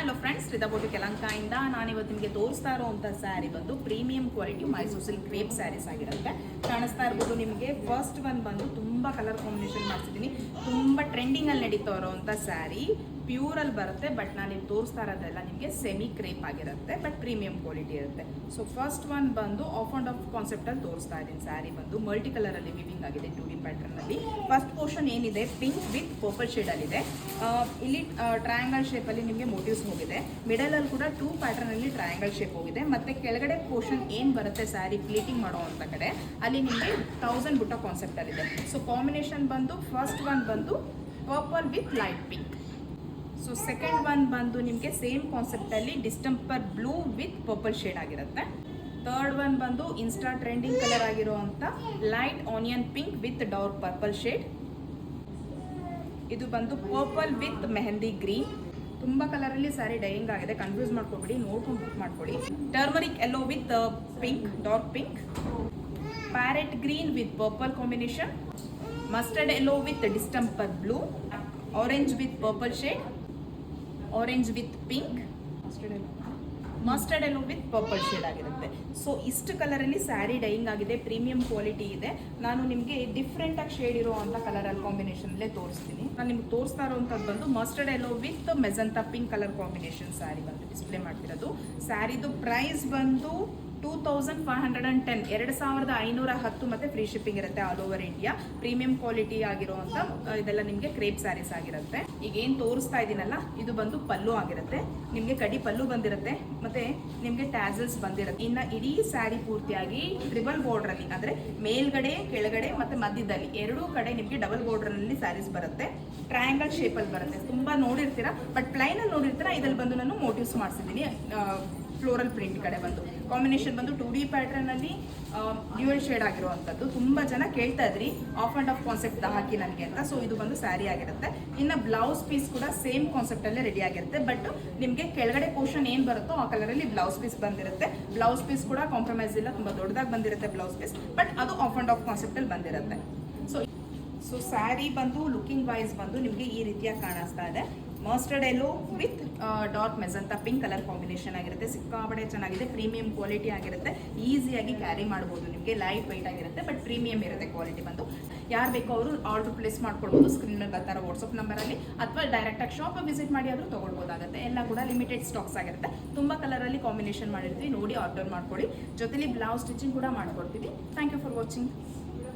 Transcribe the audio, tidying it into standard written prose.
Hello friends, Shritha boutique ಯಲಹಂಕದಿಂದ ನಾನಿವತ್ತು ನಿಮಗೆ ತೋರಿಸ್ತಾ ಇರೋವಂಥ ಸ್ಯಾರಿ ಬಂದು premium quality Mysore silk crepe saris ಆಗಿರುತ್ತೆ. ಕಾಣಿಸ್ತಾ ಇರ್ಬೋದು ನಿಮಗೆ. ಫಸ್ಟ್ ಒನ್ ಬಂದು ತುಂಬ ಕಲರ್ ಕಾಂಬಿನೇಷನ್ ಮಾಡಿಸಿದ್ದೀನಿ. ತುಂಬ ಟ್ರೆಂಡಿಂಗಲ್ಲಿ ನಡೀತಾ ಇರೋವಂಥ ಸ್ಯಾರಿ ಪ್ಯೂರಲ್ಲಿ ಬರುತ್ತೆ. ಬಟ್ ನಾನು ನಿಮ್ಗೆ ತೋರಿಸ್ತಾ ಇರೋದೆಲ್ಲ ನಿಮಗೆ ಸೆಮಿ ಕ್ರೇಪ್ ಆಗಿರುತ್ತೆ, ಬಟ್ ಪ್ರೀಮಿಯಂ ಕ್ವಾಲಿಟಿ ಇರುತ್ತೆ. ಸೊ ಫಸ್ಟ್ ಒನ್ ಬಂದು ಆಫ್ ಆ್ಯಂಡ್ ಆಫ್ ಕಾನ್ಸೆಪ್ಟಲ್ಲಿ ತೋರಿಸ್ತಾ ಇದ್ದೀನಿ. ಸ್ಯಾರಿ ಬಂದು ಮಲ್ಟಿ ಕಲರಲ್ಲಿ ವಿವಿಂಗ್ ಆಗಿದೆ 2D ಪ್ಯಾಟರ್ನಲ್ಲಿ. ಫಸ್ಟ್ ಪೋರ್ಷನ್ ಏನಿದೆ ಪಿಂಕ್ ವಿತ್ ಪರ್ಪಲ್ ಶೇಡಲ್ಲಿದೆ. ಇಲ್ಲಿ ಟ್ರಯಾಂಗಲ್ ಶೇಪಲ್ಲಿ ನಿಮಗೆ ಮೋಟಿವ್ಸ್ ಹೋಗಿದೆ. ಮಿಡಲಲ್ಲಿ ಕೂಡ 2 ಪ್ಯಾಟರ್ನಲ್ಲಿ ಟ್ರಯಾಂಗಲ್ ಶೇಪ್ ಹೋಗಿದೆ. ಮತ್ತು ಕೆಳಗಡೆ ಪೋರ್ಷನ್ ಏನು ಬರುತ್ತೆ ಸ್ಯಾರಿ ಪ್ಲೀಟಿಂಗ್ ಮಾಡುವಂಥ ಕಡೆ ಅಲ್ಲಿ ನಿಮಗೆ 1000 ಬುಟ್ಟ ಕಾನ್ಸೆಪ್ಟಲ್ಲಿದೆ. ಸೊ ಕಾಂಬಿನೇಷನ್ ಬಂದು ಫಸ್ಟ್ ಒನ್ ಬಂದು purple with light pink. So second one ಬಂದು ನಿಮಗೆ ಸೇಮ್ ಕಾನ್ಸೆಪ್ಟಲ್ಲಿ distemper blue with purple shade ಆಗಿರುತ್ತೆ. ಥರ್ಡ್ ಒನ್ ಬಂದು ಇನ್ಸ್ಟಾ ಟ್ರೆಂಡಿಂಗ್ ಕಲರ್ ಆಗಿರುವಂಥ light onion pink with dark purple shade. ಇದು ಬಂದು ಪರ್ಪಲ್ ವಿತ್ ಮೆಹಂದಿ ಗ್ರೀನ್. ತುಂಬ ಕಲರಲ್ಲಿ ಸ್ಯಾರಿ ಡೈಯಿಂಗ್ ಆಗಿದೆ, ಕನ್ಫ್ಯೂಸ್ ಮಾಡ್ಕೊಬೇಡಿ, ನೋಡ್ಕೊಂಡು ಬುಕ್ ಮಾಡ್ಕೊಳ್ಳಿ. Turmeric yellow with pink, dark pink. Parrot green with purple combination. Mustard yellow with distemper blue. Orange with purple shade. Orange with pink. Mustard yellow with purple shade ಆಗಿರುತ್ತೆ. So ಇಷ್ಟು ಕಲರಲ್ಲಿ sari dyeing ಆಗಿದೆ, premium quality ಇದೆ. ನಾನು ನಿಮಗೆ ಡಿಫ್ರೆಂಟಾಗಿ shade ಇರೋವಂಥ ಕಲರಲ್ಲಿ ಕಾಂಬಿನೇಷನ್ಲೇ ತೋರಿಸ್ತೀನಿ. ನಾನು ನಿಮ್ಗೆ ತೋರಿಸ್ತಾ ಇರೋವಂಥದ್ದು ಬಂದು mustard yellow with magenta pink colour combination sari ಬಂದು ಡಿಸ್ಪ್ಲೇ ಮಾಡ್ತಿರೋದು. ಸ್ಯಾರಿದು ಪ್ರೈಸ್ ಬಂದು 2510, 2510 ಮತ್ತು ಫ್ರೀ ಶಿಪ್ಪಿಂಗ್ ಇರುತ್ತೆ all over India. Premium quality ಆಗಿರುವಂಥ ಇದೆಲ್ಲ ನಿಮಗೆ ಕ್ರೇಪ್ ಸ್ಯಾರೀಸ್ ಆಗಿರುತ್ತೆ. ಈಗ ಏನು ತೋರಿಸ್ತಾ ಇದ್ದೀನಲ್ಲ ಇದು ಬಂದು ಪಲ್ಲು ಆಗಿರುತ್ತೆ. ನಿಮಗೆ ಕಡಿ ಪಲ್ಲು ಬಂದಿರುತ್ತೆ ಮತ್ತು ನಿಮಗೆ ಟ್ಯಾಸಲ್ಸ್ ಬಂದಿರುತ್ತೆ. ಇನ್ನು ಇಡೀ ಸ್ಯಾರಿ ಪೂರ್ತಿಯಾಗಿ ಟ್ರಿಬಲ್ ಬಾರ್ಡ್ರಲ್ಲಿ ಅಂದರೆ ಮೇಲ್ಗಡೆ ಕೆಳಗಡೆ ಮತ್ತು ಮಧ್ಯದಲ್ಲಿ ಎರಡೂ ಕಡೆ ನಿಮಗೆ ಡಬಲ್ ಬಾರ್ಡ್ರಲ್ಲಿ ಸ್ಯಾರೀಸ್ ಬರುತ್ತೆ. ಟ್ರಯಾಂಗಲ್ ಶೇಪಲ್ಲಿ ಬರುತ್ತೆ. ತುಂಬ ನೋಡಿರ್ತೀರಾ, ಬಟ್ ಪ್ಲೈನಲ್ಲಿ ನೋಡಿರ್ತೀರಾ. ಇದರಲ್ಲಿ ಬಂದು ನಾನು ಮೋಟಿವ್ಸ್ ಮಾಡಿಸಿದ್ದೀನಿ. ಫ್ಲೋರಲ್ ಪ್ರಿಂಟ್ ಕಡೆ ಬಂದು ಕಾಂಬಿನೇಷನ್ ಬಂದು 2D ಪ್ಯಾಟರ್ನಲ್ಲಿ ಡ್ಯೂಯಲ್ ಶೇಡ್ ಆಗಿರುವಂಥದ್ದು. ತುಂಬ ಜನ ಕೇಳ್ತಾ ಇದ್ರಿ ಆಫ್ ಆ್ಯಂಡ್ ಆಫ್ ಕಾನ್ಸೆಪ್ಟ್ ಹಾಕಿ ನನಗೆ ಅಂತ. ಸೊ ಇದು ಬಂದು ಸ್ಯಾರಿ ಆಗಿರುತ್ತೆ. ಇನ್ನು ಬ್ಲೌಸ್ ಪೀಸ್ ಕೂಡ ಸೇಮ್ ಕಾನ್ಸೆಪ್ಟಲ್ಲೇ ರೆಡಿ ಆಗಿರುತ್ತೆ. ಬಟ್ ನಿಮಗೆ ಕೆಳಗಡೆ ಪೋರ್ಷನ್ ಏನು ಬರುತ್ತೋ ಆ ಕಲರಲ್ಲಿ ಬ್ಲೌಸ್ ಪೀಸ್ ಬಂದಿರುತ್ತೆ. ಬ್ಲೌಸ್ ಪೀಸ್ ಕೂಡ ಕಾಂಪ್ರಮೈಸ್ ಇಲ್ಲ, ತುಂಬ ದೊಡ್ಡದಾಗಿ ಬಂದಿರುತ್ತೆ ಬ್ಲೌಸ್ ಪೀಸ್. ಬಟ್ ಅದು ಆಫ್ ಆ್ಯಂಡ್ ಆಫ್ ಕಾನ್ಸೆಪ್ಟಲ್ಲಿ ಬಂದಿರುತ್ತೆ. ಸೊ ಸ್ಯಾರಿ ಬಂದು ಲುಕಿಂಗ್ ವೈಸ್ ಬಂದು ನಿಮಗೆ ಈ ರೀತಿಯಾಗಿ ಕಾಣಿಸ್ತಾ ಇದೆ. Mustard yellow with dark magenta pink colour combination ಆಗಿರುತ್ತೆ. ಸಿಕ್ಕಾಪಟ್ಟೆ ಚೆನ್ನಾಗಿದೆ, ಪ್ರೀಮಿಯಂ ಕ್ವಾಲಿಟಿ ಆಗಿರುತ್ತೆ. ಈಸಿಯಾಗಿ ಕ್ಯಾರಿ ಮಾಡ್ಬೋದು. ನಿಮಗೆ ಲೈಟ್ ವೆಯ್ಟ್ ಆಗಿರುತ್ತೆ, ಬಟ್ ಪ್ರೀಮಿಯಂ ಇರುತ್ತೆ ಕ್ವಾಲಿಟಿ ಬಂದು. ಯಾರು ಬೇಕೋ ಅವರು ಆರ್ಡರ್ ಪ್ಲೇಸ್ ಮಾಡ್ಕೊಳ್ಬೋದು ಸ್ಕ್ರೀನ್ ಮೇಲೆ ಬರ್ತಾರೋ ವಾಟ್ಸಪ್ ನಂಬರಲ್ಲಿ, ಅಥವಾ ಡೈರೆಕ್ಟಾಗಿ ಶಾಪ್ ವಿಸಿಟ್ ಮಾಡಿ ಆದರೂ ತೊಗೊಳ್ಬೋದಾಗುತ್ತೆ. ಎಲ್ಲ ಕೂಡ ಲಿಮಿಟೆಡ್ ಸ್ಟಾಕ್ಸ್ ಆಗಿರುತ್ತೆ. ತುಂಬ ಕಲರಲ್ಲಿ ಕಾಂಬಿನೇಷನ್ ಮಾಡಿರ್ತೀವಿ, ನೋಡಿ ಆರ್ಡರ್ ಮಾಡ್ಕೊಳ್ಳಿ. ಜೊತೆಲಿ ಬ್ಲೌಸ್ ಸ್ಟಿಚಿಂಗ್ ಕೂಡ ಮಾಡ್ಕೊಡ್ತೀವಿ. Thank you for watching.